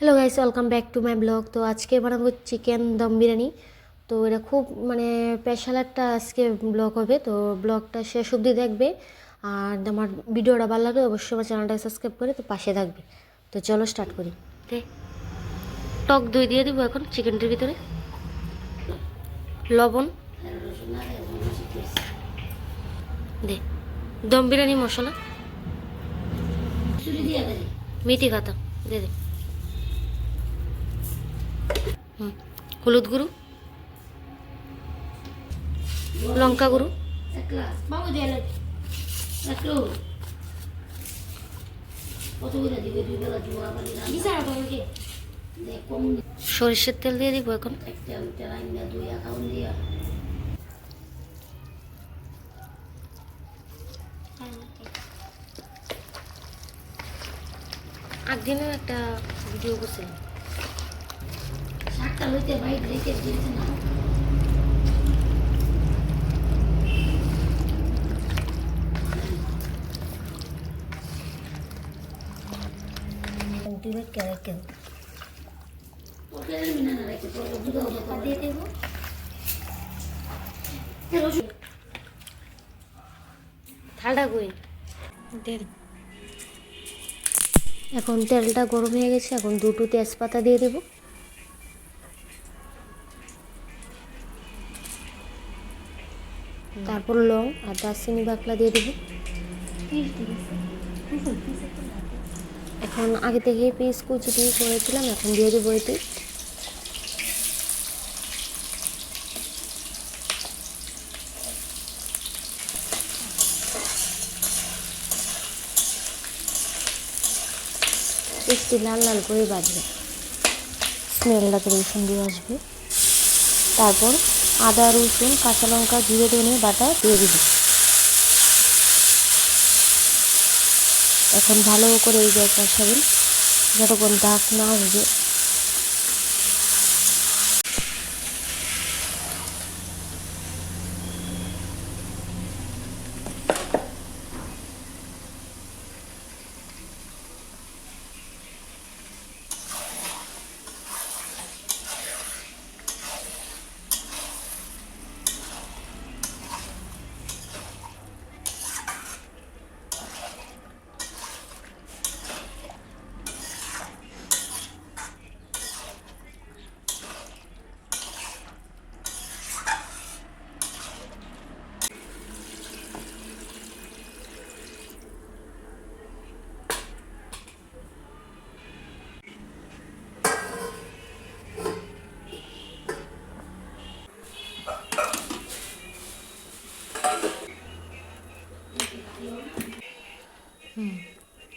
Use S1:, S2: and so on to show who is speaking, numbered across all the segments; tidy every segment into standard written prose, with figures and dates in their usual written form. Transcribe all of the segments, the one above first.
S1: Hello guys, welcome back to my blog. তো আজকে বানাবো চিকেন দম বিরিয়ানি। তো এটা খুব স্পেশাল একটা আজকে ব্লগ হবে। তো ব্লগটা শেষ অবধি দেখবে, আর আমার ভিডিওটা ভালো লাগলে অবশ্যই আমার চ্যানেলটাকে সাবস্ক্রাইব করে তো পাশে থাকবে। তো চলো স্টার্ট করি। টক দই দিয়ে দেবো এখন চিকেনটার ভিতরে, লবণ দে, দম বিরিয়ানি মশলা, মেথি পাতা দিয়ে দে, হলুদ গুঁড়ো, লঙ্কা গুঁড়ো, সরিষার তেল দিয়ে দিব এখন। একদিনও একটা ভিডিও করছিলাম। শাকটা লইতে বাইরে রেখে দিয়েছে না, ঠান্ডা কই তেল। এখন তেলটা গরম হয়ে গেছে, এখন দুটো তেজপাতা দিয়ে দেব, তারপর লং আর দারচিনি বাকলা দিয়ে দেব। এখন আগে থেকে পিস কুচি দিয়ে করেছিলাম, এখন দিয়ে দেবো এটি। একটু লাল লাল করে বাজবে, স্মেলটা তো সুন্দর আসবে। তারপর আদা রসুন কাঁচা লঙ্কা জিরে ধনে বাটা দিয়ে দিব। এখন ভালো করে এই জায়গায় কষাবেন যতক্ষণ দাগ না হবে।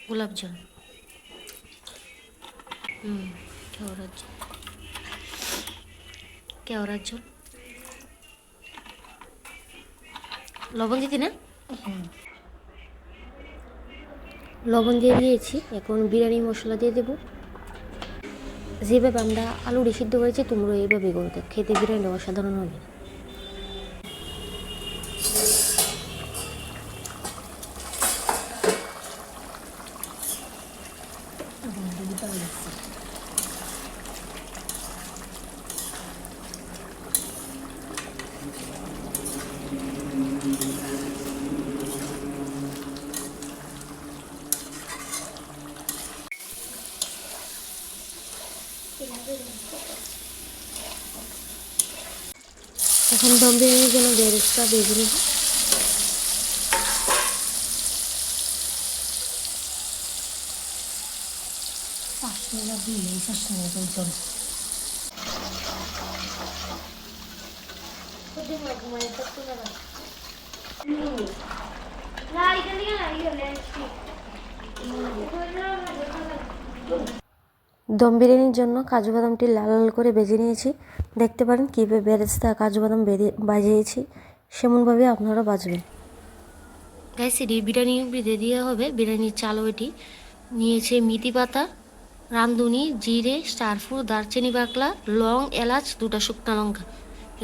S1: গোলাপ জল, কেওড়ার জল, কেওড়ার জল, লবণ দিতি না? লবণ দিয়ে দিয়েছি। এখন বিরিয়ানি মশলা দিয়ে দেবো। যেভাবে আমরা আলু সিদ্ধ করেছি তোমরা এইভাবে করতে, খেতে বিরিয়ানি অসাধারণ হবে। এখন দম বিরিয়ানির জন্য বেরেস্তা ভেজে নেব। দম বিরিয়ানির জন্য কাজু বাদামটি লাল লাল করে ভেজে নিয়েছি। দেখতে পারেন কীভাবে বেরেস্তা কাজু বাদাম বাজিয়েছি, সেমনভাবে আপনারা বাজবেন। গাইস এটি বিরিয়ানি বেঁধে দেওয়া হবে। বিরিয়ানির চাল এটি নিয়েছে মেথি পাতা, রাঁধুনি, জিরে, স্টারফুল, দারচিনি বাকলা, লং, এলাচ, দুটা শুকনা লঙ্কা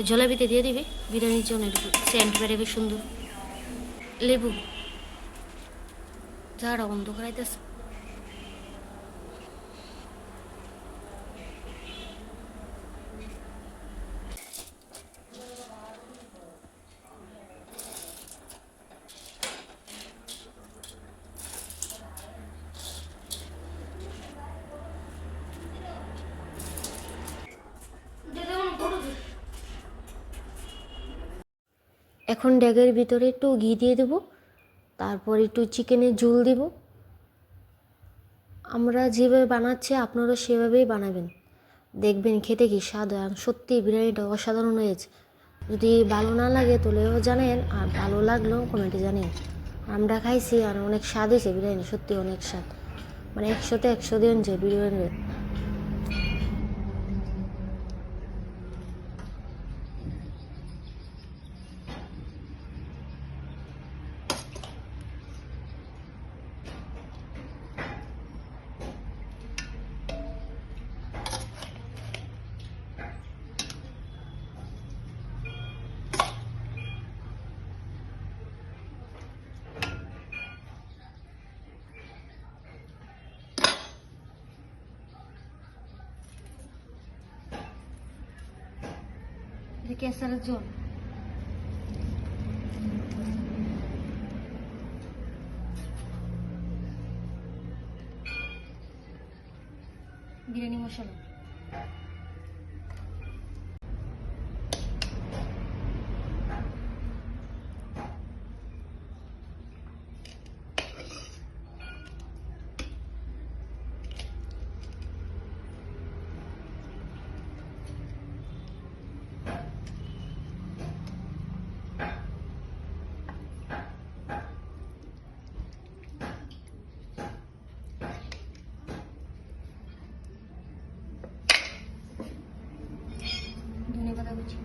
S1: জলে ভিতরে দিয়ে দিবে। বিরিয়ানির জন্য সেন্ট বেরোবে সুন্দর। লেবু যারা বন্ধ করাইতেছে, এখন ড্যাগের ভিতরে একটু ঘি দিয়ে দেবো, তারপর একটু চিকেনের ঝোল দেব। আমরা যেভাবে বানাচ্ছি আপনারা সেভাবেই বানাবেন, দেখবেন খেতে কি স্বাদ হয়। সত্যি বিরিয়ানিটা অসাধারণ হয়েছে। যদি ভালো না লাগে তাহলেও জানেন, আর ভালো লাগলেও কমেন্টে জানেন। আমরা খাইছি আর অনেক স্বাদ হয়েছে বিরিয়ানি, সত্যি অনেক স্বাদ, মানে 100তে 100 দিন যে বিরিয়ানি। কেসারের ঝোল, বিরিয়ানি মশলা, ধনেপাতা কুচি,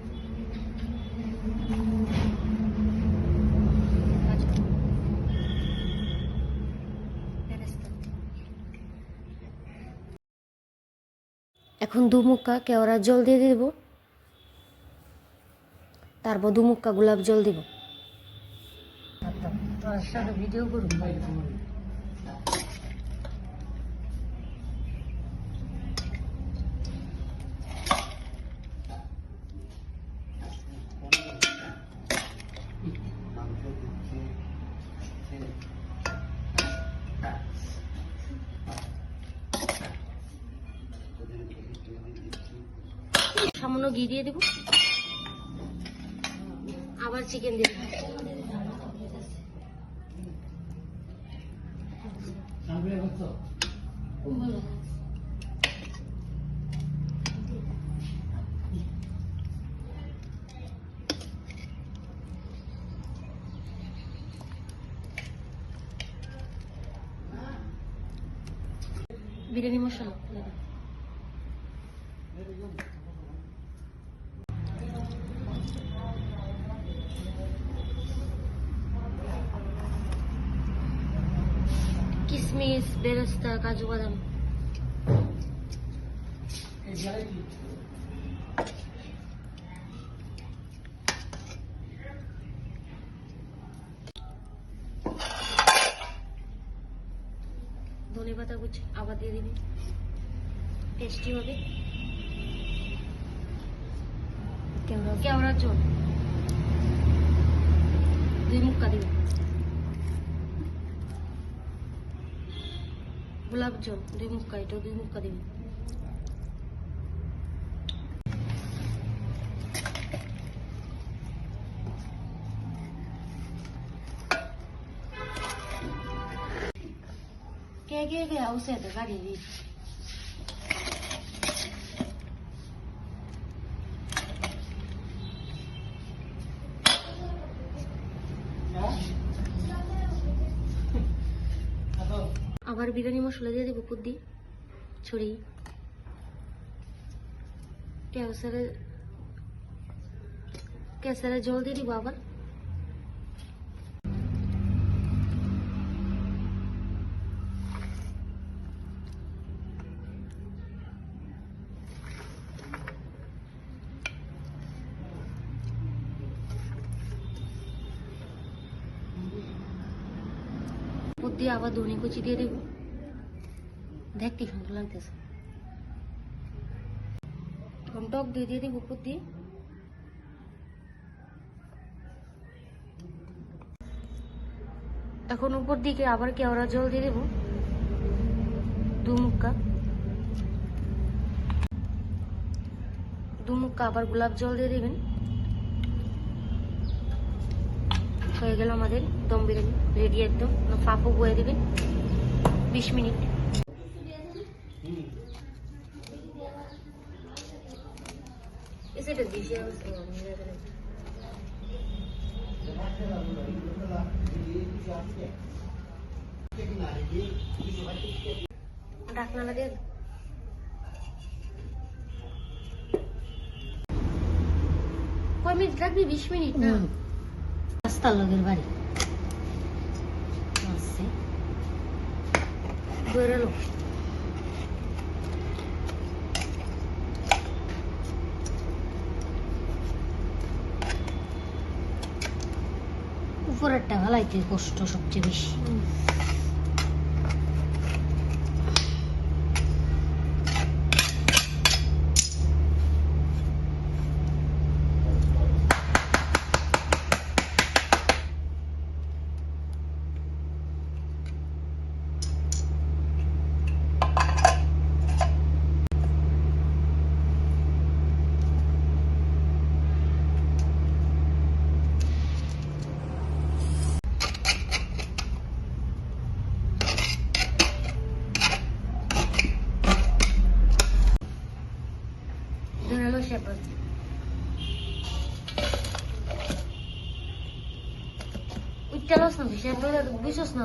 S1: এখন 2 মুক্কা কেওড়ার জল দিয়ে দেব, তারপর 2 মুক্কা গোলাপ জল দিব। ভিডিও করুন। সামান্য ঘি দিয়ে দেব, আবার চিকেন দিয়ে দেব। বিরিয়ানি মশলা, কিশমিশ, বেরেস্তা, কাজু বাদাম, ধনেপাতা কুচি আবার দিয়ে দিবি, টেস্টি হবে। কেওড়ার জল 2 মুক্কা দিবি, গোলাপ জল 2 মুক্কা, এটাও 2 মুক্কা দিবি। কে হাউসে গাড়ি দিই। আবার বিরিয়ানি মশলা দিয়ে দেবো উপর দিয়ে ছড়িয়ে। কেসারের জল দিয়ে দিব আবার। উপর দিয়ে আবার ধনে কুচি দিয়ে দেবো, দেখতে সুন্দর লাগতেছে। এখন টক দই দিয়ে দেবো উপর দিয়ে। এখন উপর দিকে আবার কেওড়া জল দিয়ে দেবো 2 মুক্কা, 2 মুক্কা আবার গোলাপ জল দিয়ে দেবেন। হয়ে গেল আমাদের দম বিরিয়ানি রেডি একদম। ফাপও বয়ে দেবেন 20 মিনিট। ঢাকনা লাগে কয় মিনিট রাখবি? 20 মিনিট না? রাস্তার লগের বাড়ি আছে বেরোলো। উপরেরটা ভালাইতে কষ্ট সবচেয়ে বেশি। ধরালো শেপার উচ্চালস না বিষয় বুঝছস না।